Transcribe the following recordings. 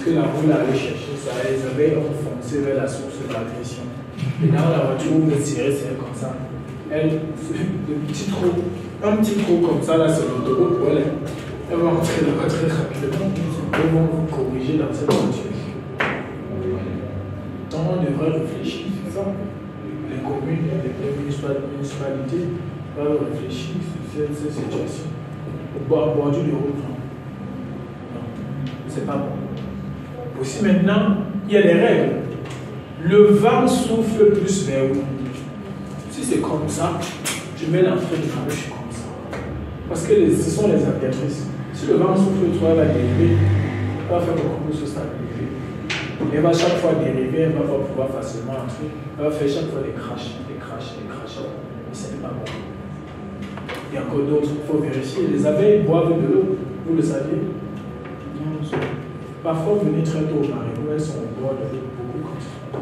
que la roue allait chercher ça, les abeilles ont foncé vers la source de l'agression. Et dans la voiture, vous le tirez, c'est comme ça. Elle, un petit trou comme ça, là, c'est l'autoroute pour elle. Elle va rentrer là-bas très rapidement. Ils vont vous corriger dans cette voiture. Donc, on devrait réfléchir, c'est ça. Les communes, les municipalités doivent réfléchir sur cette situation. Boire du route, non, c'est pas bon. Aussi maintenant, il y a des règles. Le vent souffle plus vers où? Si c'est comme ça, je mets l'entrée de la ruche comme ça. Parce que ce sont les aviatrices. Si le vent souffle trop, elle va dériver, elle va faire beaucoup de se stabiliser. Elle va chaque fois dériver, elle va pas pouvoir facilement entrer. Elle va faire chaque fois des crashs. Mais ce n'est pas bon. Il y a encore d'autres, il faut vérifier. Les abeilles boivent de l'eau, vous le saviez? Parfois, vous venez très tôt au Marigou, elles sont au bord de l'eau, beaucoup comme ça.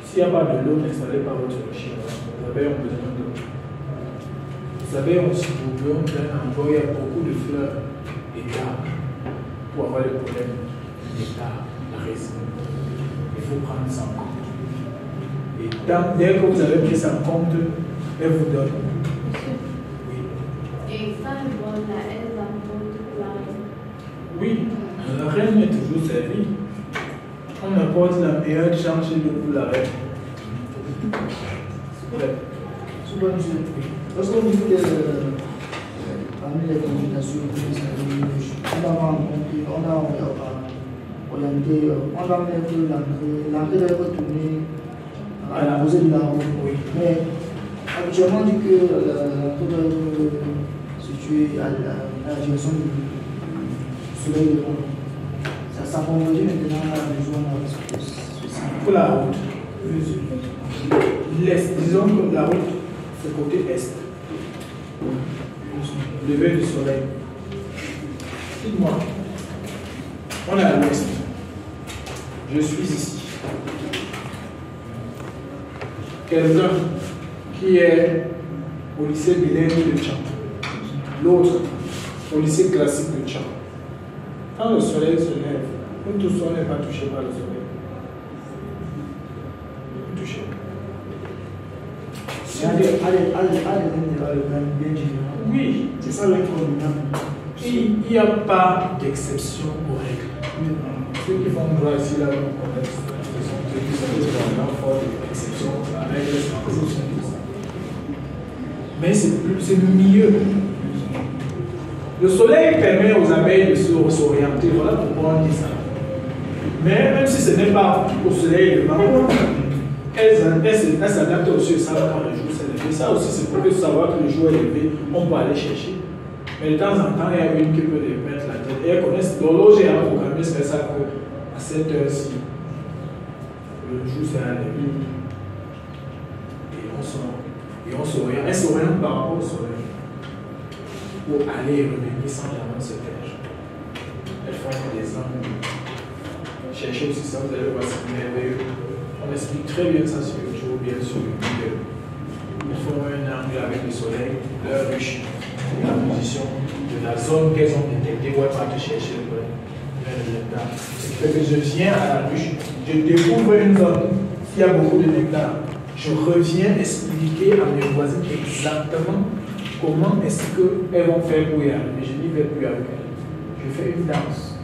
S'il n'y a pas de l'eau, n'installez pas votre chien. Les abeilles ont besoin d'eau. Les abeilles ont aussi besoin d'un endroit où il y a beaucoup de fleurs et d'arbres pour avoir le problème d'état, la résine. Il faut prendre ça en compte. Et dès que vous avez pris ça en compte, elle vous donne. Et quand le bon là, elle apporte la reine. Oui, la reine est toujours servie. On apporte la meilleure charge de pour la reine. Souvent, lorsqu'on dit que parmi les consultations, on a orienté, on va mettre l'entrée va retourner à la posée de la roue. Mais habituellement, on dit que l'entrée doit être située à la direction du soleil. Ça conduit maintenant à la maison. Pour la route, l'est, disons que la route, c'est côté est. Lever du soleil. Dites-moi, on est à l'ouest. Je suis ici. Quelqu'un qui est au lycée bilingue de Tchad, l'autre au lycée classique de Tchad. Quand le soleil se lève, nous tous on n'est pas touchés par le soleil. Vous touchez. Oui, c'est ça le problème. Il n'y a pas d'exception aux règles. Ceux qui font droit ici, là, nous connaissent. Ce sont ceux qui sont vraiment forts d'exception. La règle, c'est l'exception. Mais c'est mieux. Le soleil permet aux abeilles de s'orienter. Voilà pourquoi on dit ça. Mais même si ce n'est pas au soleil levant, elles s'adaptent aussi au savoir quand le jour s'est levé. Ça aussi, c'est pour savoir que le jour est levé, on peut aller chercher. Mais de temps en temps, il y a une qui peut les mettre la tête. Et elles connaissent l'horloge et un programmiste fait ça qu'à cette heure-ci, le jour s'est levé. Et on s'oriente. Elles s'orientent par rapport au soleil. Pour aller et revenir sans jamais se perdre. Elles font des angles. Cherchez aussi ça, vous allez voir, c'est merveilleux. On explique très bien ça sur YouTube, bien sûr. Ils font un angle avec le soleil, leur ruche, la position de la zone qu'elles ont détectée, où elles partent chercher le nectar. Ce qui fait que je viens à la ruche, je découvre une zone, s'il y a beaucoup de nectar, je reviens expliquer à mes voisines exactement comment est-ce qu'elles vont faire pour y arriver. Je n'y vais plus avec elles. Je fais une danse.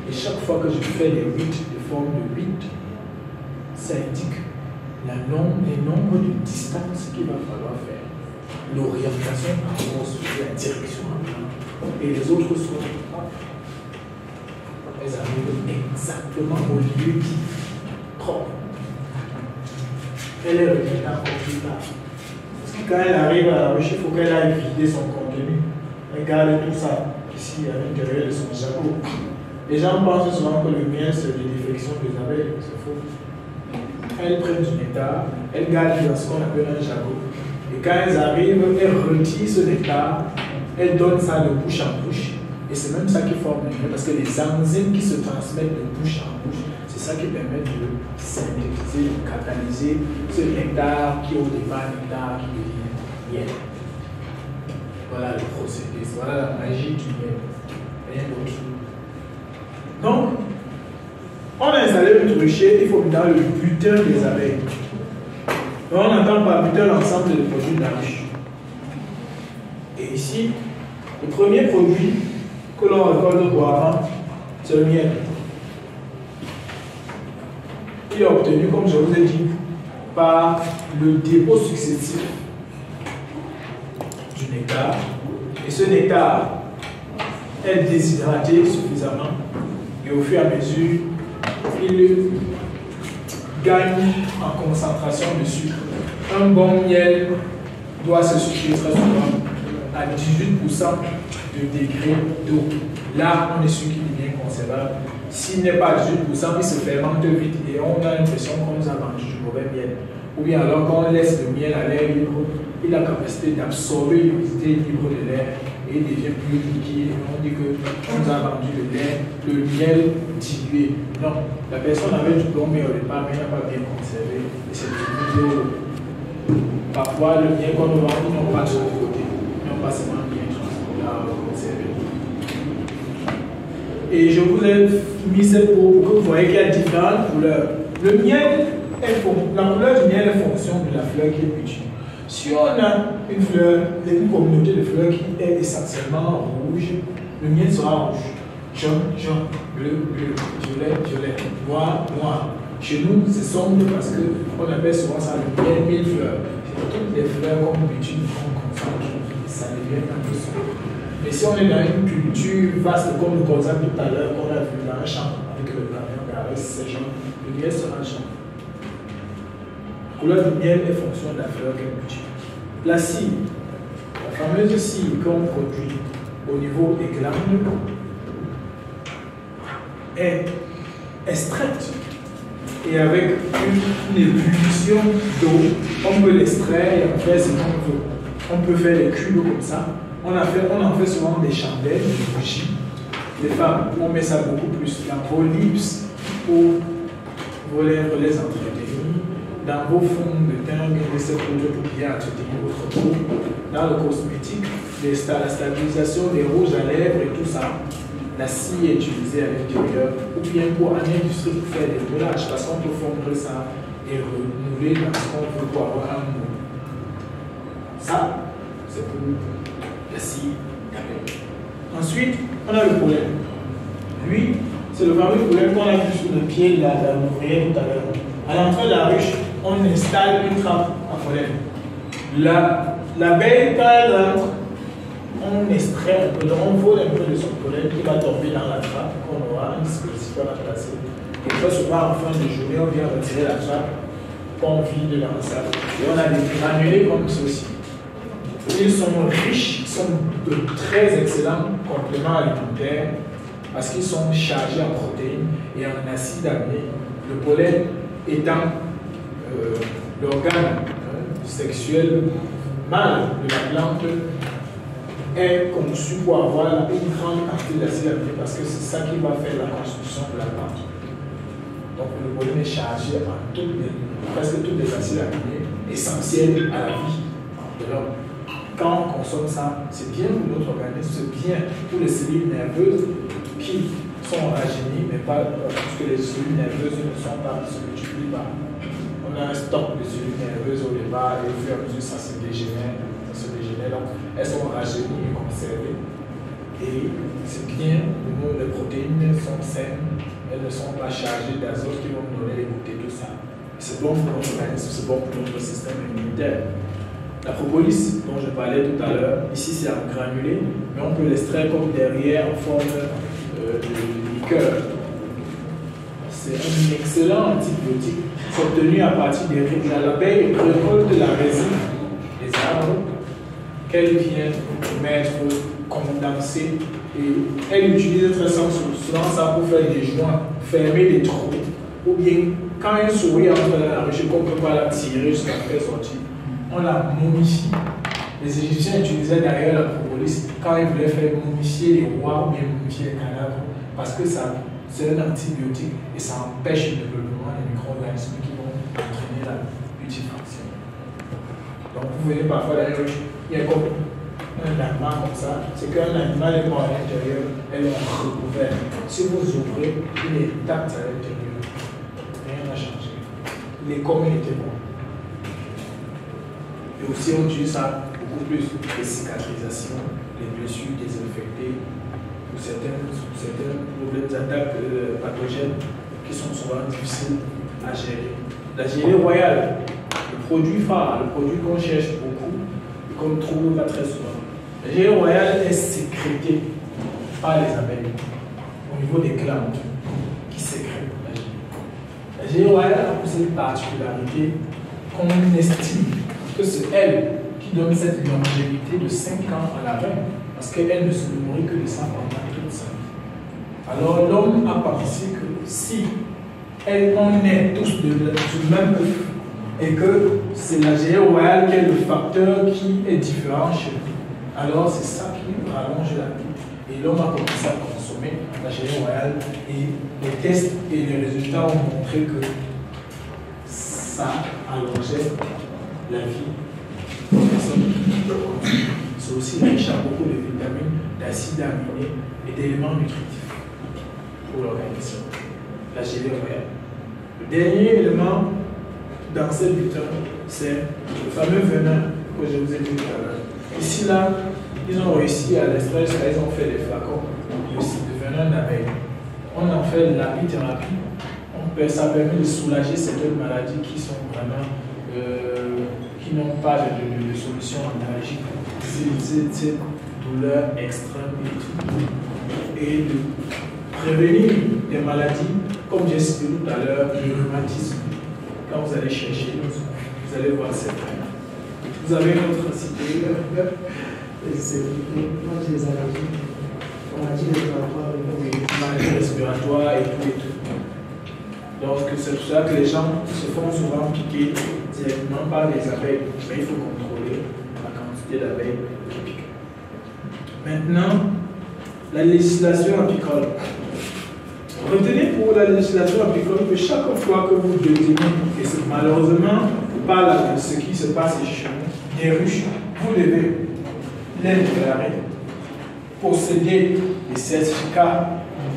Et chaque fois que je fais les 8, les formes de 8, ça indique les nombres de distances qu'il va falloir faire. L'orientation par rapport à la direction à prendre. Et les autres sont elles arrivent exactement au lieu qui propre. Elle est revenue encore plus tard. Parce que quand elle arrive à la ruche, il faut qu'elle aille vider son contenu. Elle garde tout ça ici à l'intérieur de son chapeau. Les gens pensent souvent que le miel c'est des défections des abeilles. C'est faux. Elles prennent du nectar, elles gardent dans ce qu'on appelle un jagot. Et quand elles arrivent, elles retirent ce nectar, elles donnent ça de bouche en bouche. Et c'est même ça qui forme le miel, parce que les enzymes qui se transmettent de bouche en bouche, c'est ça qui permet de synthétiser, de catalyser ce nectar qui au départ nectar qui devient miel. Voilà le procédé, voilà la magie du miel. Rien d'autre. Donc, On a installé le trucher, il faut mettre le butin des abeilles. On entend par butin l'ensemble des produits de la ruche. Et ici, le premier produit que l'on récolte auparavant, c'est le miel. Il est obtenu, comme je vous ai dit, par le dépôt successif du nectar. Et ce nectar est déshydraté suffisamment et au fur et à mesure, il gagne en concentration de sucre. Un bon miel doit se sucrer très souvent à 18% de degré d'eau. Là, on est sûr qu'il est bien conservable. S'il n'est pas à 18%, il se fermente vite et on a l'impression qu'on nous a mangé du mauvais miel. Ou bien alors quand on laisse le miel à l'air libre, il a la capacité d'absorber l'humidité libre de l'air et il devient plus liquide. On dit qu'on nous a vendu le lait, le miel dilué. Non, la personne avait du bon miel au départ, mais il n'a pas bien conservé. Et c'est devenu parfois le miel qu'on nous vend, ils n'ont pas de l'autre côté. Ils n'ont pas seulement bien conservé. Et je vous ai mis cette pour que vous voyez qu'il y a différentes couleurs. Le miel, la couleur du miel est fonction de la fleur qui est petite. Si on a une communauté de fleurs qui est essentiellement rouge, le miel sera rouge. Jaune, jaune, bleu, bleu, violet, violet, noir, noir. Chez nous, c'est sombre parce qu'on appelle souvent ça le miel mille fleurs. C'est toutes les fleurs comme petite, comme ça, ça devient un peu sombre. Mais si on est dans une culture vaste comme le colza tout à l'heure, qu'on a vu dans un champ avec le camion garé, c'est jaune, le miel sera jaune. La couleur du miel est fonction de la fleur qu'elle cultive. La cire, la fameuse cire qu'on produit au niveau des glandes, est extraite. Et avec une ébullition d'eau, on peut l'extraire et en faire ce qu'on veut. On peut faire des cubes comme ça. On en fait souvent des chandelles, des bougies. Les femmes, on met ça beaucoup plus dans vos lips pour vos lèvres les entretenir, dans vos fonds de teint, des cette poudre pour bien entretenir votre peau, dans le cosmétique, la stabilisation des rouges à lèvres et tout ça. La scie est utilisée à l'intérieur, ou bien pour en industrie pour faire des roulages, parce qu'on peut fondre ça et renouveler dans ce qu'on veut pour avoir un moule. Ça, c'est pour la scie d'abeille. Ensuite, on a le pollen. Lui, c'est le fameux pollen qu'on a vu sur le pied de l'ouvrier tout à l'heure. À l'entrée de la ruche, on installe une trappe à pollen. L'abeille, quand elle rentre, on extrait un peu, on vole un peu de son pollen qui va tomber dans la trappe qu'on aura un dispositif à placer. Et très souvent, en fin de journée, on vient retirer la trappe qu'on vide dans la salle. Et on a des granulés comme ceci. Ils sont riches, ils sont de très excellents compléments alimentaires parce qu'ils sont chargés en protéines et en acides aminés. Le pollen étant l'organe sexuel mâle de la plante est conçu pour avoir une grande quantité d'acides aminés parce que c'est ça qui va faire la construction de la plante. Donc le pollen est chargé en presque tous les acides aminés essentiels à la vie de l'homme. Quand on consomme ça, c'est bien pour notre organisme, c'est bien pour les cellules nerveuses qui sont rajeunies, mais pas parce que les cellules nerveuses ne se multiplient pas. On a un stock de cellules nerveuses au départ et au fur et à mesure ça se dégénère, donc elles sont rajeunies et conservées. Et c'est bien, les protéines sont saines, elles ne sont pas chargées d'azote qui vont nous donner les goûter, tout ça. C'est bon pour notre organisme, c'est bon pour notre système immunitaire. La propolis, dont je parlais tout à l'heure, ici c'est en granulé, mais on peut l'extraire comme derrière en forme de liqueur. C'est un excellent antibiotique. C'est obtenu à partir des résines. L'abeille récolte la résine des arbres qu'elle vient mettre condensée et elle utilise très souvent ça pour faire des joints, fermer des trous, ou bien quand une souris entre la ruche, qu'on ne peut pas la tirer jusqu'à faire sortir. On la momifie. Les Égyptiens utilisaient derrière la propolis quand ils voulaient faire momifier les rois ou bien momifier les cadavres parce que c'est un antibiotique et ça empêche le développement des micro-organismes qui vont entraîner la putréfaction. Donc vous venez parfois d'ailleurs, il y a comme un animal comme ça, c'est qu'un animal est mort à l'intérieur, elle est recouverte. Si vous ouvrez, il est intact à l'intérieur. les communautés bonnes. Et aussi, on utilise ça beaucoup plus les cicatrisations, les blessures désinfectées, ou certains problèmes d'attaque pathogènes qui sont souvent difficiles à gérer. La gelée royale, le produit phare, le produit qu'on cherche beaucoup et qu'on ne trouve pas très souvent. La gelée royale est sécrétée par les abeilles au niveau des glandes qui sécrètent la gelée. La gelée royale a cette particularité qu'on estime que c'est elle qui donne cette longévité de 5 ans à la reine, parce qu'elle ne se nourrit que de ça pendant toute sa vie. Alors l'homme a pensé que si on est tous du même œuf et que c'est la gelée royale qui est le facteur qui est différent chez nous, alors c'est ça qui rallonge la vie. Et l'homme a commencé à consommer la gelée royale et les tests et les résultats ont montré que ça allongeait la vie. C'est aussi riche en beaucoup de vitamines, d'acides aminés et d'éléments nutritifs pour l'organisme. La gelée royale. Le dernier élément dans ce bulletin, c'est le fameux venin que je vous ai dit tout à l'heure. Ici, là, ils ont réussi à l'extraire, ils ont fait des flacons de venin d'abeille. On en fait de l'apithérapie. Ça permet de soulager certaines maladies qui sont vraiment qui n'ont pas de solution antalgique, ces douleurs extrêmes et de prévenir des maladies, comme j'ai expliqué tout à l'heure, le rhumatisme. Quand vous allez chercher, vous allez voir cette veine. Vous avez une autre cité. Moi, j'ai des allergies. Maladies respiratoires et tout. Donc c'est pour ça que les gens se font souvent piquer directement par les abeilles. Mais il faut contrôler la quantité d'abeilles qui piquent. Maintenant, la législation apicole. Retenez pour la législation apicole que chaque fois que vous devenez, et c'est malheureusement par ce qui se passe chez nous, des ruches, vous devez les déclarer, posséder des certificats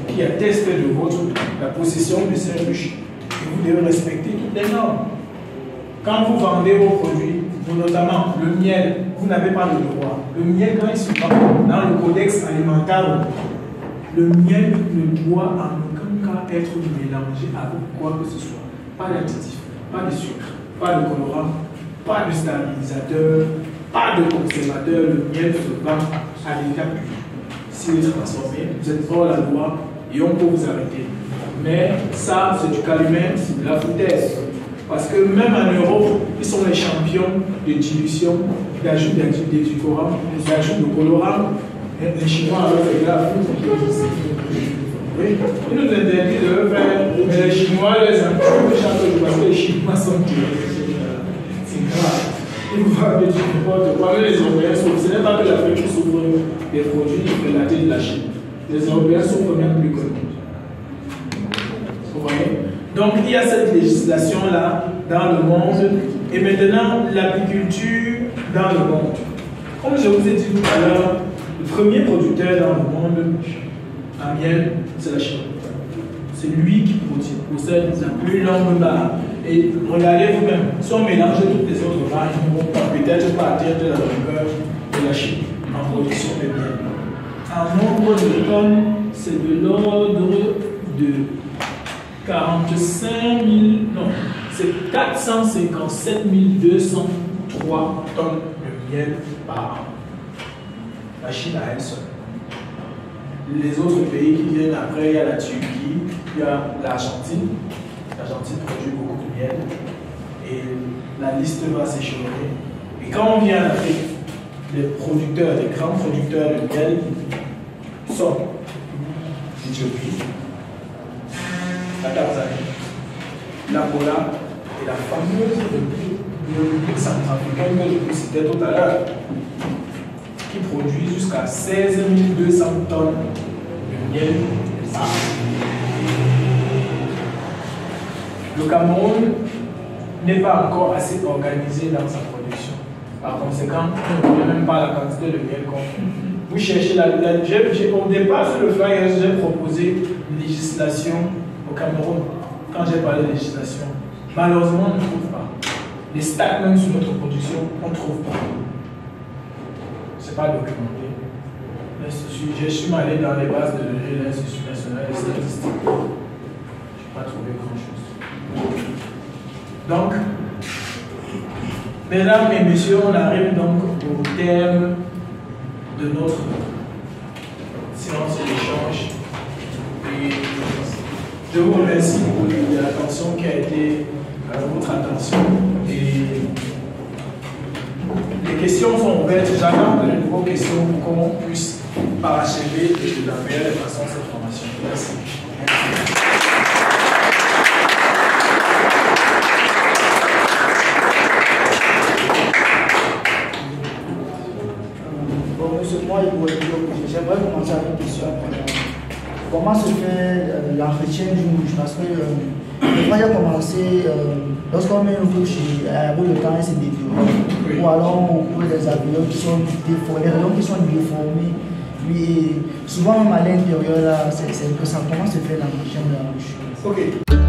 qui attestent de la possession de ces ruches. Et vous devez respecter toutes les normes. Quand vous vendez vos produits, notamment le miel, vous n'avez pas le droit. Le miel, quand il se vend dans le codex alimentaire, le miel ne doit en aucun cas être mélangé avec quoi que ce soit. Pas d'additif, pas de sucre, pas de colorant, pas de stabilisateur, pas de conservateur. Le miel se vend à l'état pur. S'il est transformé, vous êtes hors la loi et on peut vous arrêter. Mais ça, c'est du calumet, c'est de la foutaise. Parce que même en Europe, ils sont les champions de dilution, d'ajout d'édulcorant, d'ajout de colorant. Les Chinois avec les gars, oui, ils nous interdisent de le faire, mais les Chinois les enculent chaque jour parce que les Chinois sont tués. C'est grave. Ils voient que tu n'importe quoi. Les Européens souffrent. Ce n'est pas que l'Afrique qui souffre des produits relatés de la Chine. Les Européens souffrent même plus que nous. Vous voyez? Donc il y a cette législation-là dans le monde. Et maintenant, l'apiculture dans le monde. Comme je vous ai dit tout à l'heure, le premier producteur dans le monde en miel, c'est la Chine. C'est lui qui possède la plus longue barre. Et regardez vous-même, si on mélange toutes les autres barres, ils ne vont pas peut-être pas atteindre la longueur de la Chine en production de miel. En nombre de tonnes, c'est de l'ordre de 45 000, non, c'est 457 203 tonnes de miel par an. La Chine a elle seule. Les autres pays qui viennent après, il y a la Turquie, il y a l'Argentine. L'Argentine produit beaucoup de miel. Et la liste va s'échelonner. Et quand on vient en Afrique, les producteurs, les grands producteurs de miel sont l'Éthiopie, la Tanzanie, l'Angola et la fameuse République centrafricaine que je vous citais tout à l'heure, qui produit jusqu'à 16 200 tonnes de miel par an. Le Cameroun n'est pas encore assez organisé dans sa production. Par conséquent, on ne connaît même pas la quantité de miel qu'on fait. Vous cherchez au départ sur le flyer, j'ai proposé une législation au Cameroun. Quand j'ai parlé de législation, Malheureusement, on ne trouve pas. Les stats même sur notre production, on ne trouve pas. Ce n'est pas documenté. Je suis allé dans les bases de données de l'Institut national des statistiques. Je n'ai pas trouvé grand-chose. Donc, mesdames et messieurs, on arrive donc au terme de notre séance d'échange. Et je vous remercie pour l'attention qui a été à votre attention. Et les questions sont ouvertes. J'attends de nouveaux questions pour qu'on puisse parachever de la meilleure façon cette formation. Merci. Bon, monsieur, moi, j'aimerais commencer avec une question. Comment se fait l'entretien du mouche? Parce que le travail a commencé lorsqu'on met une couche, avec le temps, elle se détériore. Oui. Ou alors on trouve des avions qui sont déformés, les rayons qui sont déformés. Oui, souvent même à l'intérieur, là, c'est un peu ça. Comment se fait l'entretien de la mouche? Ok.